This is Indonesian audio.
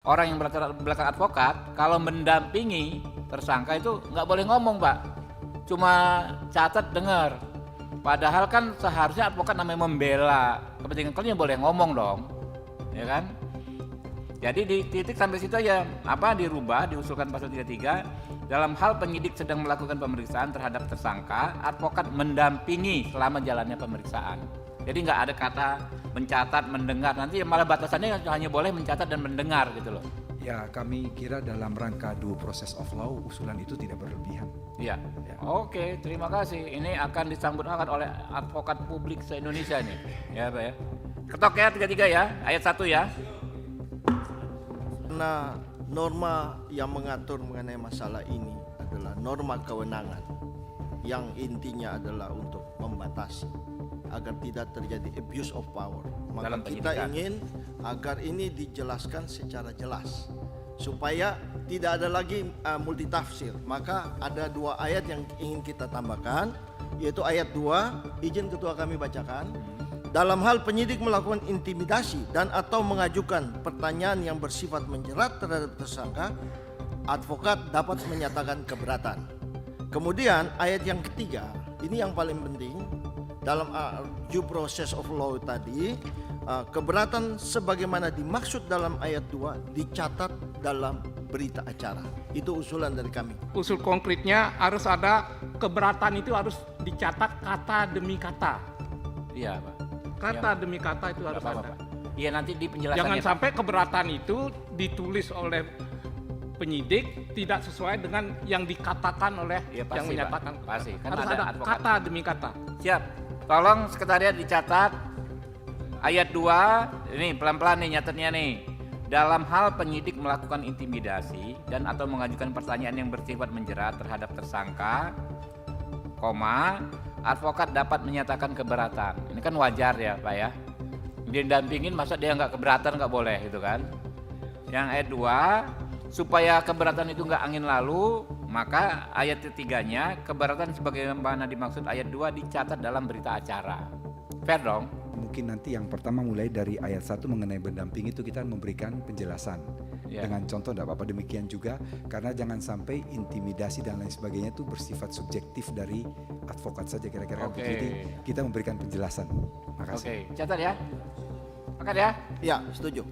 orang yang berlatar belakang advokat kalau mendampingi tersangka itu nggak boleh ngomong, Pak. Cuma catat dengar. Padahal kan seharusnya advokat namanya membela kepentingan kliennya boleh ngomong dong, ya kan? Jadi di titik sampai situ aja dirubah, diusulkan pasal 33 dalam hal penyidik sedang melakukan pemeriksaan terhadap tersangka, advokat mendampingi selama jalannya pemeriksaan. Jadi nggak ada kata mencatat, mendengar, nanti malah batasannya hanya boleh mencatat dan mendengar gitu loh. Ya, kami kira dalam rangka due process of law usulan itu tidak berlebihan. Iya. Ya. Oke, terima kasih. Ini akan disambut hangat oleh advokat publik se-Indonesia nih. Ya, Pak ya. Ketok ya 33 ya, ayat 1 ya. Karena norma yang mengatur mengenai masalah ini adalah norma kewenangan yang intinya adalah untuk membatasi agar tidak terjadi abuse of power. Maka Dalam kita penyidikan. ingin agar ini dijelaskan secara jelas supaya tidak ada lagi multitafsir. Maka ada 2 ayat yang ingin kita tambahkan, yaitu ayat 2, izin ketua kami bacakan. Dalam hal penyidik melakukan intimidasi dan atau mengajukan pertanyaan yang bersifat menjerat terhadap tersangka, advokat dapat menyatakan keberatan. Kemudian ayat yang ketiga, ini yang paling penting dalam due process of law tadi, keberatan sebagaimana dimaksud dalam ayat 2 dicatat dalam berita acara. Itu usulan dari kami. Usul konkretnya harus ada keberatan itu harus dicatat kata demi kata. Iya, Pak. Kata demi kata itu harus Apa-apa, ada. Pak. Iya, nanti di penjelasannya. Jangan Pak. sampai keberatan itu ditulis oleh penyidik tidak sesuai dengan yang dikatakan oleh Iya, pasti, yang menyatakan. Pak. Pasti. Kan Harus ada ada advokat. kata demi kata. Siap. Tolong sekretariat dicatat ayat 2. Ini pelan-pelan nih nyatetnya nih. Dalam hal penyidik melakukan intimidasi dan atau mengajukan pertanyaan yang bersifat menjerat terhadap tersangka, advokat dapat menyatakan keberatan. Ini kan wajar ya, Pak ya. Dia dampingin masa dia nggak keberatan, nggak boleh gitu kan. Yang ayat 2, supaya keberatan itu nggak angin lalu, maka ayat ketiganya keberatan sebagaimana dimaksud ayat 2 dicatat dalam berita acara. Fair dong? Mungkin nanti yang pertama mulai dari ayat 1 mengenai pendamping itu kita memberikan penjelasan. Ya. Dengan contoh tidak apa-apa, demikian juga karena jangan sampai intimidasi dan lain sebagainya itu bersifat subjektif dari advokat saja kira-kira. Oke. Jadi kita memberikan penjelasan. Makasih. Oke, catat ya. Makan ya. Ya, setuju.